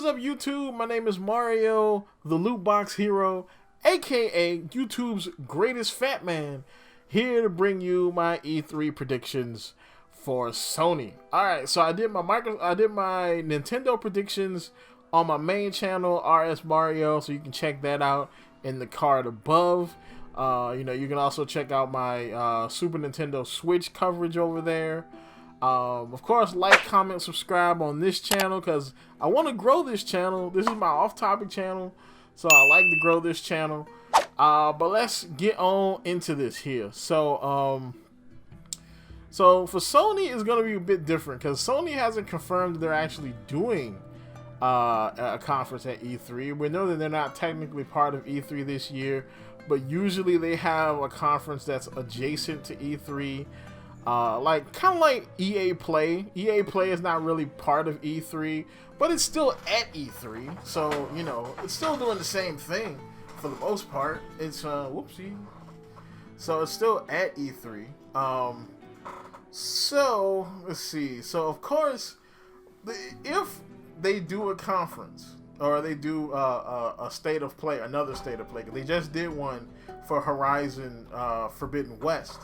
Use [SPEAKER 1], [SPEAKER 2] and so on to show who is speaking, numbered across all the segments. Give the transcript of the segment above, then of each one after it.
[SPEAKER 1] is up, YouTube? My name is Mario, the Loot Box Hero, aka YouTube's greatest fat man, here to bring you my E3 predictions for Sony. Alright, so I did my Nintendo predictions on my main channel, RS Mario, so you can check that out in the card above. You can also check out my Super Nintendo Switch coverage over there. Of course, like, comment, subscribe on this channel because I want to grow this channel. This is my off-topic channel, so I like to grow this channel. But let's get on into this here. So for Sony, it's going to be a bit different because Sony hasn't confirmed that they're actually doing a conference at E3. We know that they're not technically part of E3 this year, but usually they have a conference that's adjacent to E3. Kind of like EA Play. EA Play is not really part of E3, but it's still at E3. So, you know, it's still doing the same thing for the most part. It's, whoopsie. So it's still at E3. So, let's see. So, of course, if they do a conference, or they do a state of play, another state of play, because they just did one for Horizon Forbidden West.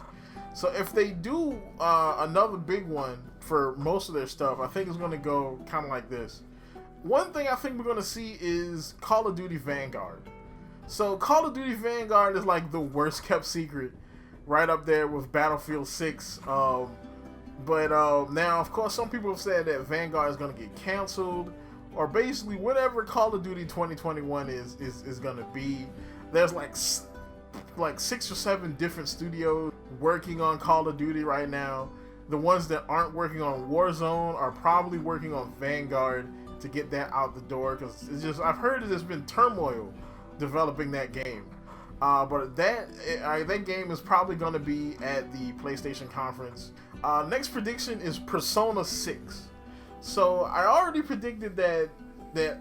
[SPEAKER 1] So if they do another big one for most of their stuff, I think it's going to go kind of like this. One thing I think we're going to see is Call of Duty Vanguard. So Call of Duty Vanguard is like the worst kept secret, right up there with Battlefield 6. Now, of course, some people have said that Vanguard is going to get canceled, or basically whatever Call of Duty 2021 is going to be. There's like 6 or 7 different studios working on Call of Duty right now. The ones that aren't working on Warzone are probably working on Vanguard to get that out the door, because it's just, I've heard that there's been turmoil developing that game. But that game is probably going to be at the PlayStation conference. Next prediction is Persona 6. So I already predicted that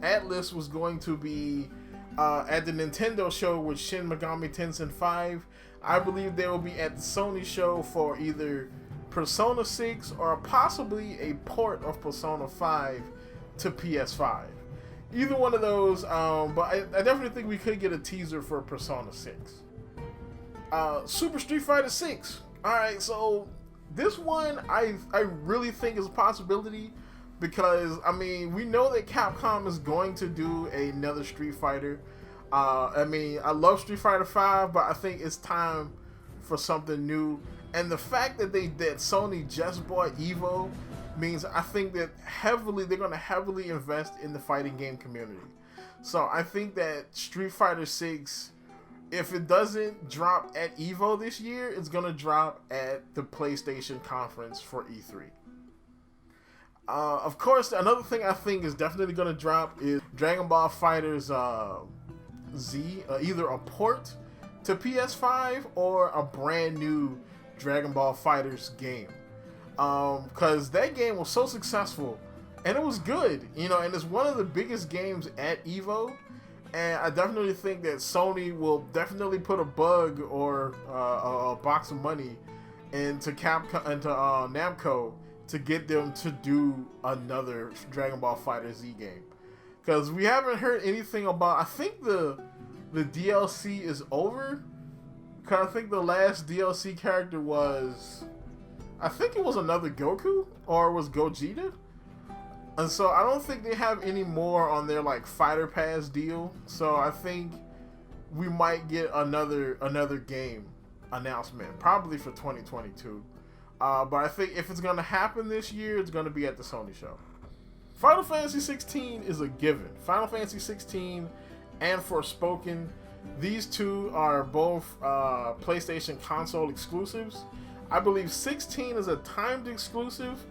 [SPEAKER 1] Atlas was going to be at the Nintendo show with Shin Megami Tensei 5. I believe they will be at the Sony show for either Persona 6 or possibly a port of Persona 5 to PS5. Either one of those, but I definitely think we could get a teaser for Persona 6. Super Street Fighter 6. Alright, so this one I really think is a possibility, because, I mean, we know that Capcom is going to do another Street Fighter. I mean, I love Street Fighter 5, but I think it's time for something new. And the fact that Sony just bought Evo means I think that they're going to heavily invest in the fighting game community. So I think that Street Fighter 6, if it doesn't drop at Evo this year, it's going to drop at the PlayStation conference for E3. Of course, another thing I think is definitely going to drop is Dragon Ball FighterZ Z, either a port to PS5 or a brand new Dragon Ball FighterZ game. Because that game was so successful, and it was good, you know, and it's one of the biggest games at EVO. And I definitely think that Sony will definitely put a bug or a box of money into Namco to get them to do another Dragon Ball FighterZ game. Because we haven't heard anything about, I think the DLC is over. Because I think the last DLC character was, I think it was another Goku, or it was Gogeta. And so I don't think they have any more on their like Fighter Pass deal. So I think we might get another game announcement, probably for 2022. But I think if it's going to happen this year, it's going to be at the Sony show. Final Fantasy 16 is a given. Final Fantasy 16 and Forspoken, these two are both PlayStation console exclusives. I believe 16 is a timed exclusive,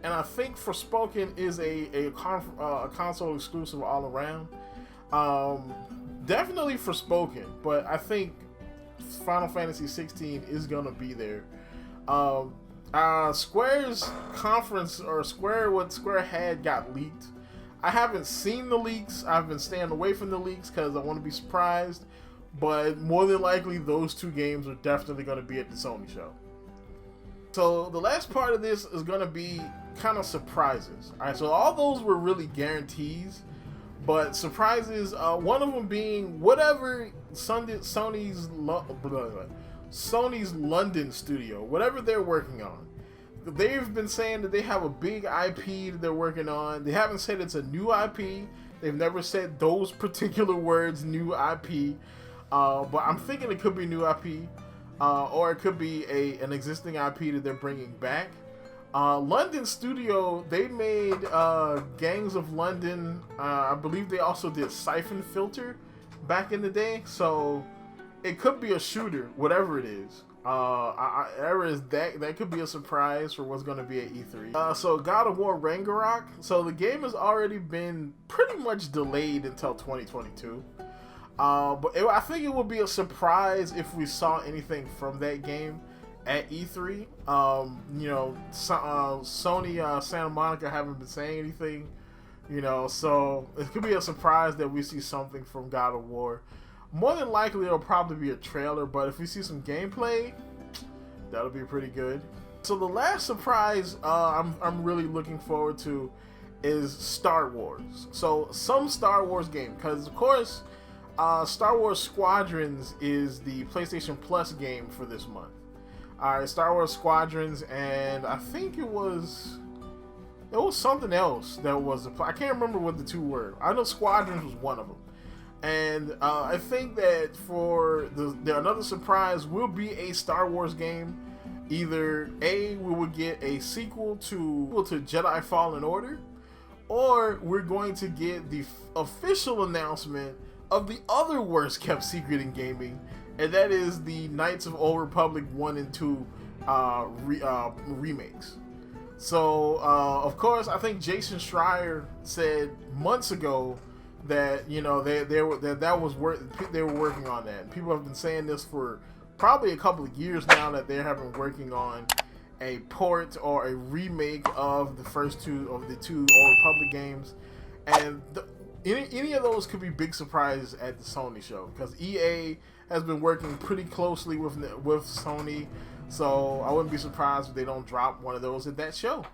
[SPEAKER 1] and I think Forspoken is a console exclusive all around. Definitely Forspoken, but I think Final Fantasy 16 is going to be there. Square's conference, or what Square had, got leaked. I haven't seen the leaks. I've been staying away from the leaks because I want to be surprised. But more than likely, those two games are definitely going to be at the Sony show. So the last part of this is going to be kind of surprises. Alright, so all those were really guarantees. But surprises, one of them being whatever Sony's London studio, whatever they're working on. They've been saying that they have a big IP that they're working on. They haven't said it's a new IP. They've never said those particular words, new IP. But I'm thinking it could be new IP, or it could be an existing IP that they're bringing back. London studio, they made Gangs of London. I believe they also did Siphon Filter back in the day. So it could be a shooter, whatever it is. That could be a surprise for what's going to be at E3. So God of War Ragnarok. So the game has already been pretty much delayed until 2022. I think it would be a surprise if we saw anything from that game at E3. Sony Santa Monica haven't been saying anything, so it could be a surprise that we see something from God of War. More than likely it'll probably be a trailer, but if we see some gameplay, that'll be pretty good. So the last surprise I'm really looking forward to is Star Wars. So some Star Wars game, because of course Star Wars Squadrons is the PlayStation Plus game for this month. Alright, Star Wars Squadrons, and I think it was something else that was I can't remember what the two were. I know Squadrons was one of them. And I think that for another surprise will be a Star Wars game. Either we will get a sequel to Jedi Fallen Order, or we're going to get the official announcement of the other worst kept secret in gaming, and that is the Knights of Old Republic 1 and 2 remakes. So, of course, I think Jason Schreier said months ago that they were working on that. And people have been saying this for probably a couple of years now, that they have been working on a port or a remake of the two Old Republic games, and any of those could be big surprises at the Sony show, because EA has been working pretty closely with Sony, so I wouldn't be surprised if they don't drop one of those at that show.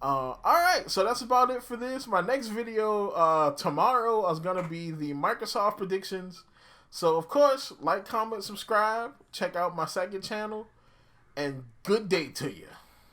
[SPEAKER 1] Alright, so that's about it for this. My next video tomorrow is going to be the Microsoft predictions. So, of course, like, comment, subscribe, check out my second channel, and good day to you.